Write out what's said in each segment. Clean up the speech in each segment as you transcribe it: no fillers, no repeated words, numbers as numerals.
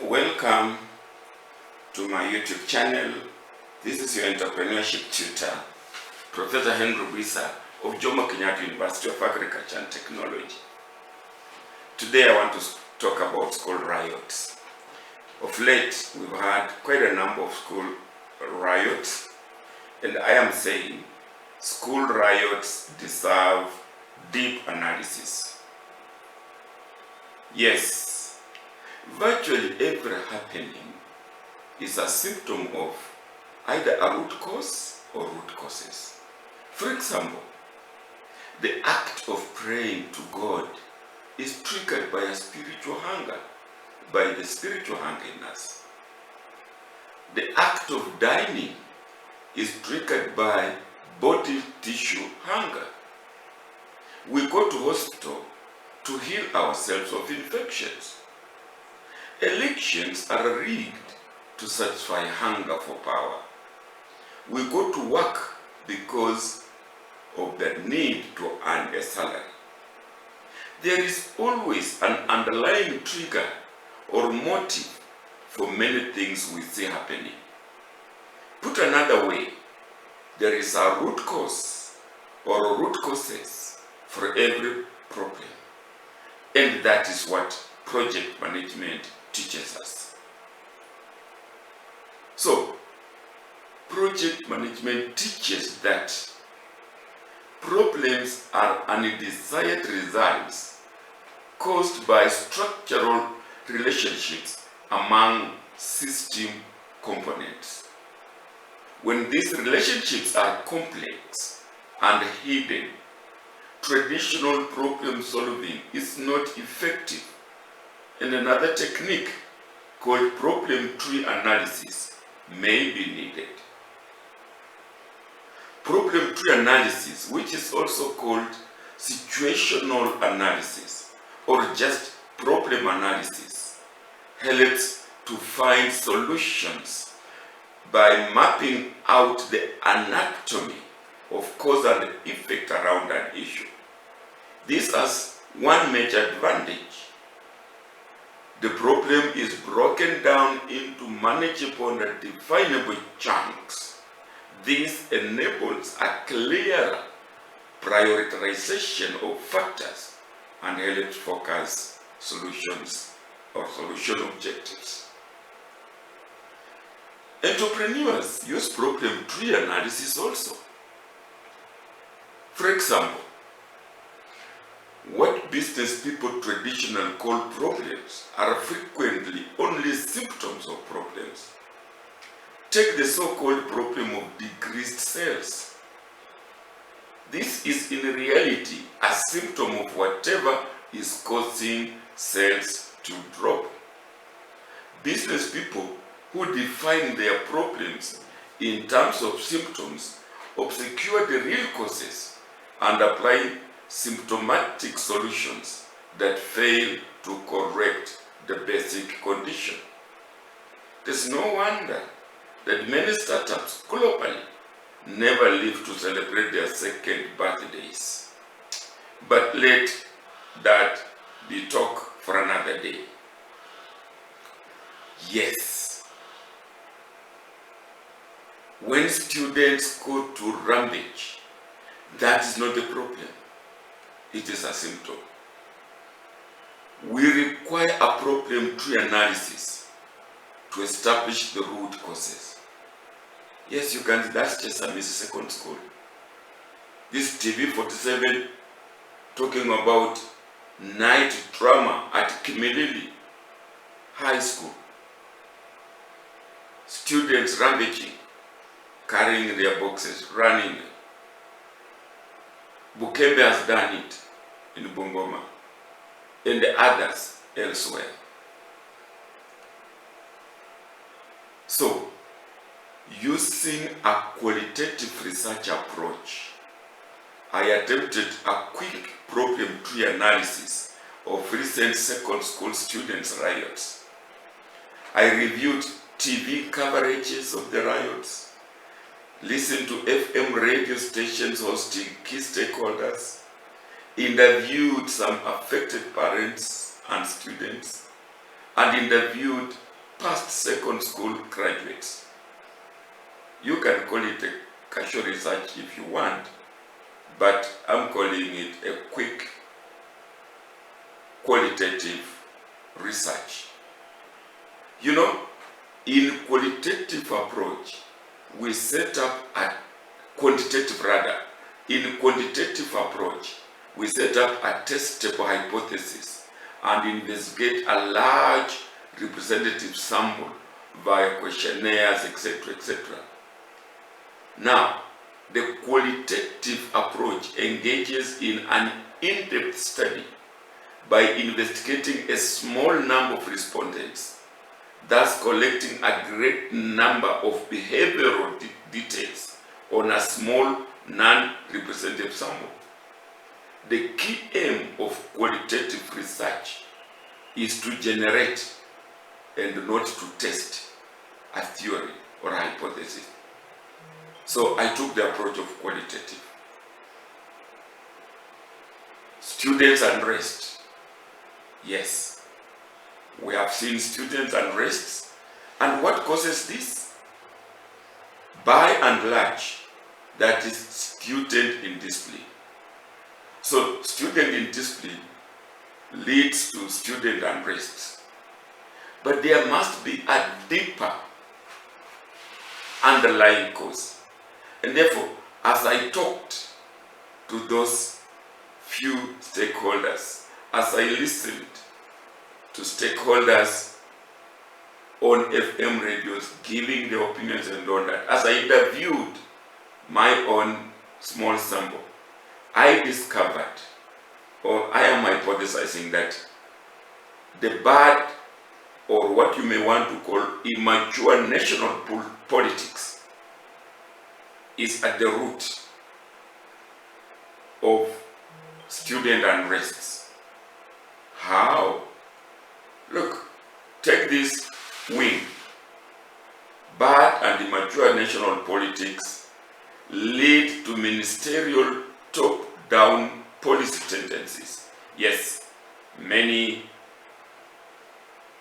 Welcome to my YouTube channel. This is your entrepreneurship tutor, Professor Henry Wisa of Jomo Kenyatta University of Agriculture and Technology. Today I want to talk about school riots. Of late, we've had quite a number of school riots, and I am saying school riots deserve deep analysis. Yes, virtually every happening is a symptom of either a root cause or root causes. For example, the act of praying to God is triggered by a spiritual hunger, by the spiritual hunger in us. The act of dining is triggered by body tissue hunger. We go to hospital to heal ourselves of infections. Elections are rigged to satisfy hunger for power. We go to work because of the need to earn a salary. There is always an underlying trigger or motive for many things we see happening. Put another way, there is a root cause or root causes for every problem. And that is what project management teaches us. So, project management teaches that problems are undesired results caused by structural relationships among system components. When these relationships are complex and hidden, traditional problem solving is not effective, and another technique called problem tree analysis may be needed. Problem tree analysis, which is also called situational analysis or just problem analysis, helps to find solutions by mapping out the anatomy of cause and effect around an issue. This has one major advantage. The problem is broken down into manageable and definable chunks. This enables a clearer prioritization of factors and helps focus solutions or solution objectives. Entrepreneurs use problem tree analysis also. For example, what business people traditionally call problems are frequently only symptoms of problems. Take the so-called problem of decreased sales. This is in reality a symptom of whatever is causing sales to drop. Business people who define their problems in terms of symptoms obscure the real causes and apply symptomatic solutions that fail to correct the basic condition. There's no wonder that many startups globally never live to celebrate their second birthdays. But let that be talk for another day. Yes, when students go to rampage, that is not the problem. It is a symptom. We require a problem tree analysis to establish the root causes. Yes, you can, that's just a second school. This TV 47 talking about night drama at Kimilili High School. Students rampaging, carrying their boxes, running. Bukembe has done it in Bungoma and the others elsewhere. So, using a qualitative research approach, I attempted a quick problem tree analysis of recent second school students' riots. I reviewed TV coverages of the riots, listened to FM radio stations hosting key stakeholders, interviewed some affected parents and students, and interviewed past second school graduates. You can call it a casual research if you want, but I'm calling it a quick qualitative research. You know, in qualitative approach, we set up a quantitative rather. In quantitative approach, we set up a testable hypothesis and investigate a large representative sample via questionnaires, etc., etc. Now, the qualitative approach engages in an in-depth study by investigating a small number of respondents, thus collecting a great number of behavioral details on a small non-representative sample. The key aim of qualitative research is to generate and not to test a theory or a hypothesis. So I took the approach of qualitative. Students unrest. Yes, we have seen students unrest. And what causes this? By and large, that is student indiscipline. So student indiscipline leads to student unrest. But there must be a deeper underlying cause. And therefore, as I talked to those few stakeholders, as I listened to stakeholders on FM radios giving their opinions and all that, as I interviewed my own small sample, I discovered, or I am hypothesizing, that the bad, or what you may want to call immature national politics, is at the root of student unrests. How? Look, take this wing. Bad and immature national politics lead to ministerial top-down policy tendencies. Yes, many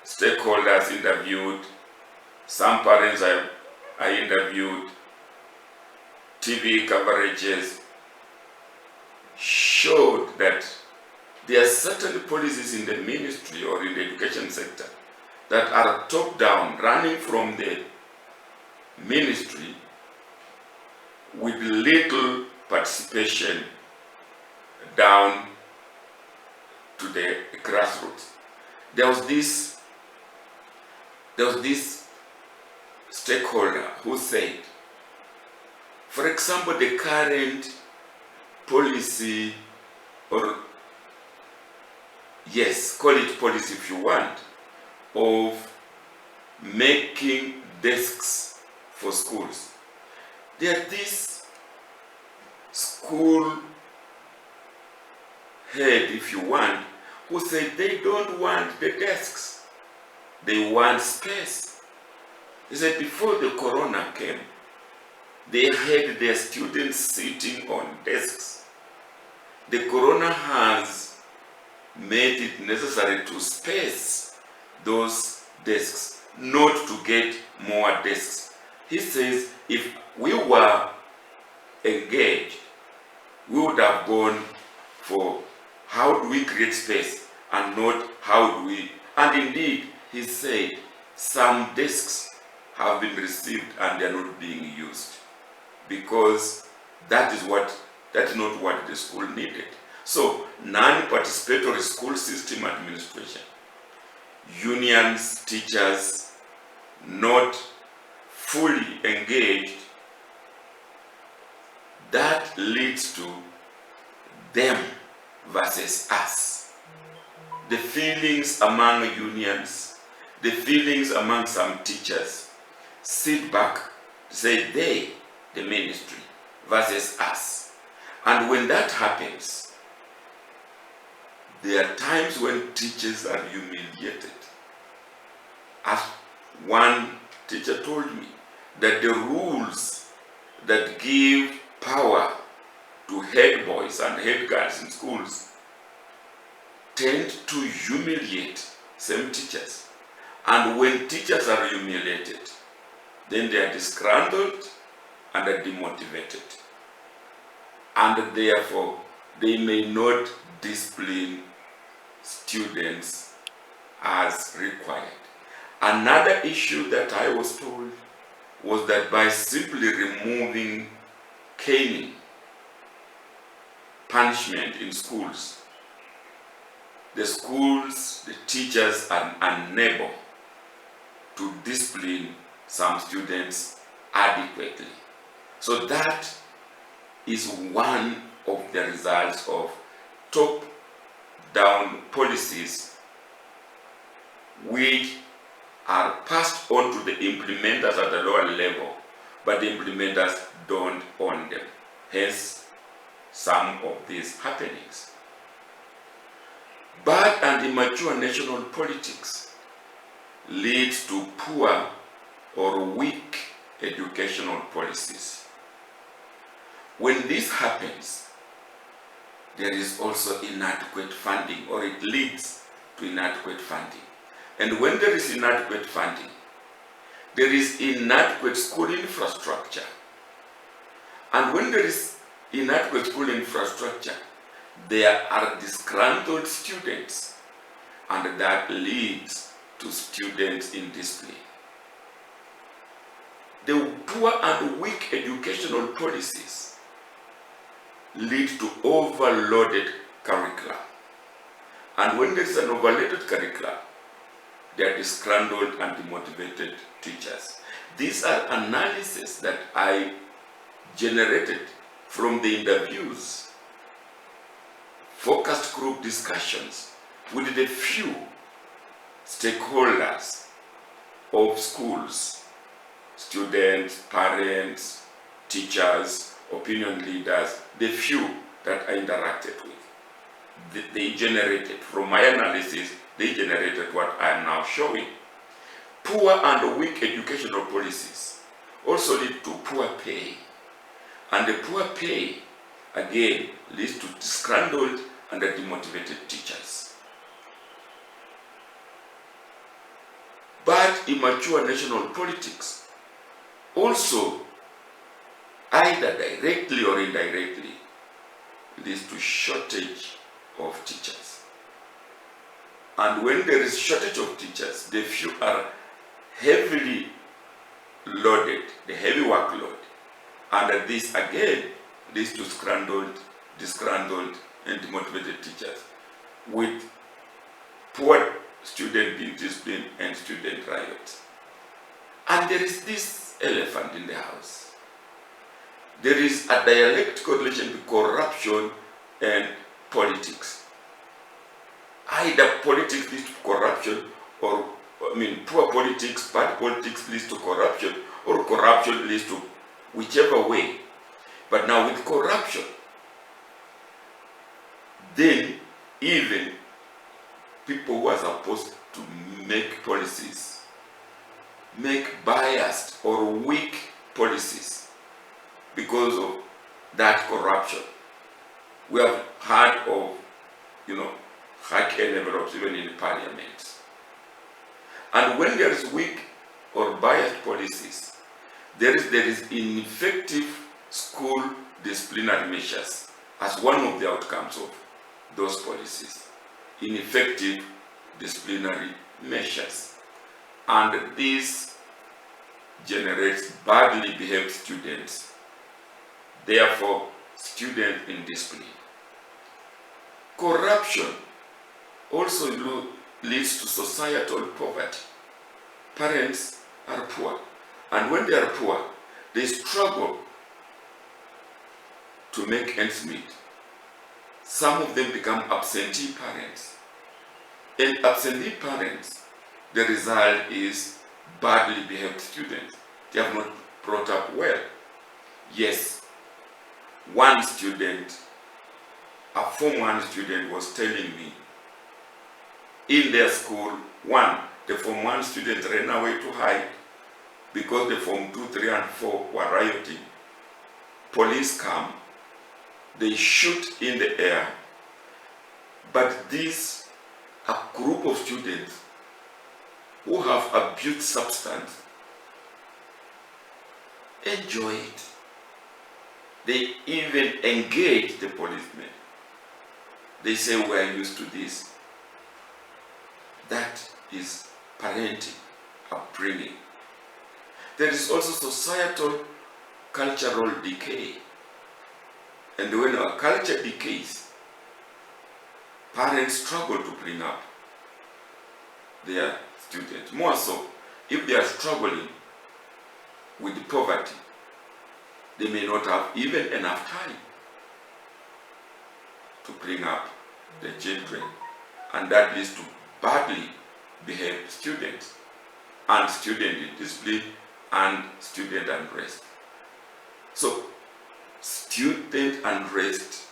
stakeholders interviewed, some parents I interviewed, TV coverages showed that there are certain policies in the ministry or in the education sector that are top-down, running from the ministry with little participation down to the grassroots. There was this stakeholder who said, for example, the current policy, or yes, call it policy if you want, of making desks for schools. There are these school head, if you want, who say they don't want the desks, they want space. He said before the corona came, they had their students sitting on desks. The corona has made it necessary to space those desks, not to get more desks. He says if we were engaged, we would have gone for how do we create space and not how do we. And indeed, he said some desks have been received and they are not being used, because that is not what the school needed. So non-participatory school system administration, unions, teachers not fully engaged, that leads to them versus us. The feelings among unions, the feelings among some teachers sit back, say they, the ministry, versus us. And when that happens, there are times when teachers are humiliated. As one teacher told me, that the rules that give power to head boys and head girls in schools tend to humiliate same teachers. And when teachers are humiliated, then they are disgruntled and are demotivated. And therefore, they may not discipline students as required. Another issue that I was told was that by simply removing caning punishment in schools, the teachers are unable to discipline some students adequately. So that is one of the results of top-down policies which are passed on to the implementers at the lower level, but the implementers don't own them. Hence, some of these happenings. Bad and immature national politics leads to poor or weak educational policies. When this happens, there is also inadequate funding, or it leads to inadequate funding. And when there is inadequate funding, there is inadequate school infrastructure. And when there is inadequate school infrastructure, there are disgruntled students, and that leads to students in display. The poor and weak educational policies lead to overloaded curricula. And when there is an overloaded curricula, there are disgruntled and demotivated teachers. These are analyses that I generated from the interviews, focused group discussions with the few stakeholders of schools, students, parents, teachers, opinion leaders, the few that I interacted with. They generated, from my analysis, they generated what I am now showing. Poor and weak educational policies also lead to poor pay. And the poor pay, again, leads to disgruntled and demotivated teachers. But immature national politics also, either directly or indirectly, leads to shortage of teachers. And when there is shortage of teachers, the few are heavily loaded, the heavy workload. And this again leads to disgruntled and demotivated teachers, with poor student discipline and student riots. And there is this elephant in the house. There is a dialectical relation between corruption and politics. Either politics leads to corruption, or poor politics, bad politics leads to corruption, or corruption leads to whichever way. But now with corruption, then even people who are supposed to make policies make biased or weak policies because of that corruption. We have heard of, hack envelopes even in parliament. And when there is weak or biased policies, there is ineffective school disciplinary measures as one of the outcomes of those policies. Ineffective disciplinary measures. And this generates badly behaved students, therefore students in discipline. Corruption also leads to societal poverty. Parents are poor, and when they are poor, they struggle to make ends meet. Some of them become absentee parents. And absentee parents, the result is badly behaved students. They have not brought up well. Yes, one student, a Form 1 student, was telling me in their school, the Form 1 students ran away to hide because the Form 2, 3, and 4 were rioting. Police come, they shoot in the air, but a group of students who have abused substance enjoy it. They even engage the policemen. They say, we are used to this. That is parenting, upbringing. There is also societal, cultural decay. And when our culture decays, parents struggle to bring up their students. More so, if they are struggling with poverty, they may not have even enough time to bring up the children, and that leads to badly behaved students, and student discipline, and student unrest. So, student unrest,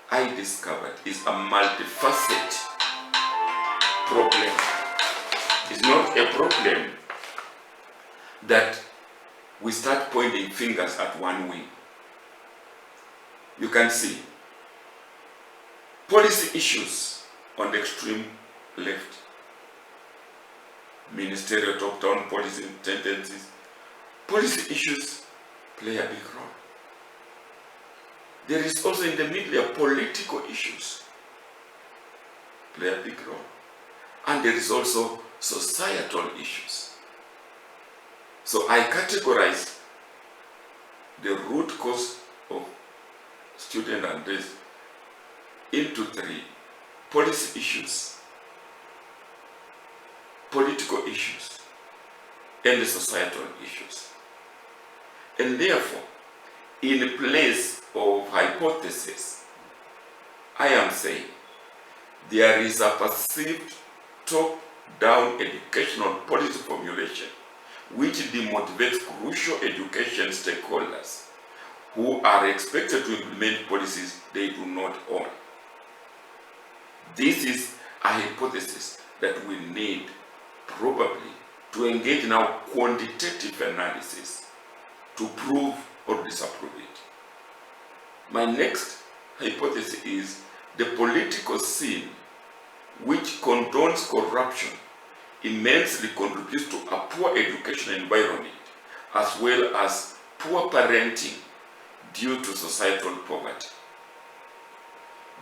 I discovered, is a multifaceted problem. It's not a problem that we start pointing fingers at one wing. You can see policy issues on the extreme left, ministerial top-down policy tendencies. Policy issues play a big role. There is also in the middle political issues play a big role. And there is also societal issues. So I categorize the root cause of student unrest into three: policy issues, political issues, and the societal issues. And therefore, in place of hypothesis, I am saying there is a perceived top-down educational policy formulation which demotivates crucial education stakeholders who are expected to implement policies they do not own. This is a hypothesis that we need probably to engage in our quantitative analysis to prove or disapprove it. My next hypothesis is the political scene which condones corruption immensely contributes to a poor educational environment as well as poor parenting due to societal poverty.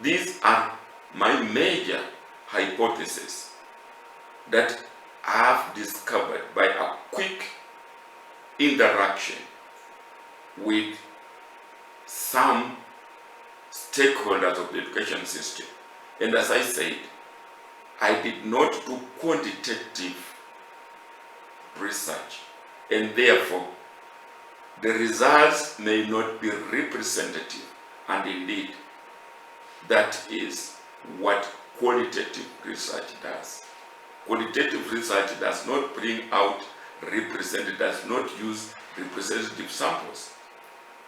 These are my major hypotheses that I have discovered by a quick interaction with some stakeholders of the education system. And as I said, I did not do quantitative research, and therefore the results may not be representative, and indeed that is what qualitative research does. Qualitative research does not bring out representative, does not use representative samples,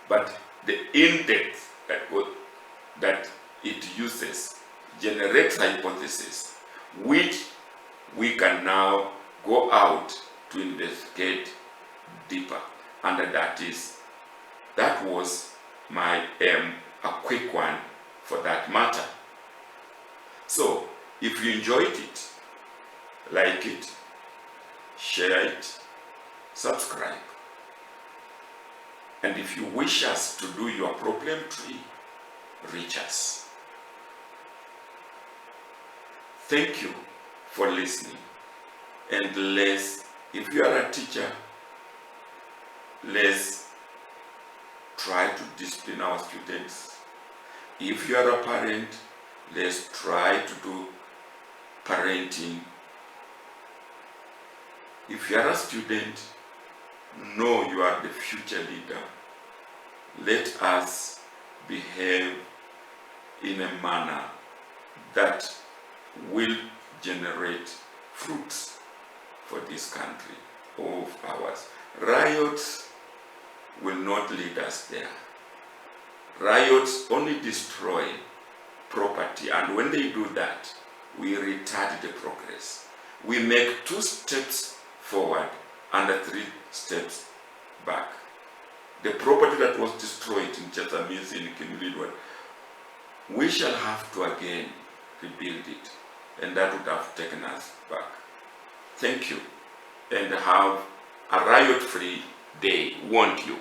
but the index that it uses generates hypotheses which we can now go out to investigate deeper. And that was my a quick one for that matter. So if you enjoyed it, like it, share it, subscribe. And if you wish us to do your problem tree, reach us. Thank you for listening. And if you are a teacher, let's try to discipline our students. If you are a parent, let's try to do parenting. If you are a student, know you are the future leader. Let us behave in a manner that will generate fruits for this country of ours. Riots will not lead us there. Riots only destroy property, and when they do that, we retard the progress. We make 2 steps forward and 3 steps back. The property that was destroyed in Chatamis, in Kimilidwan, we shall have to again rebuild it, and that would have taken us back. Thank you. and have a riot-free day, won't you?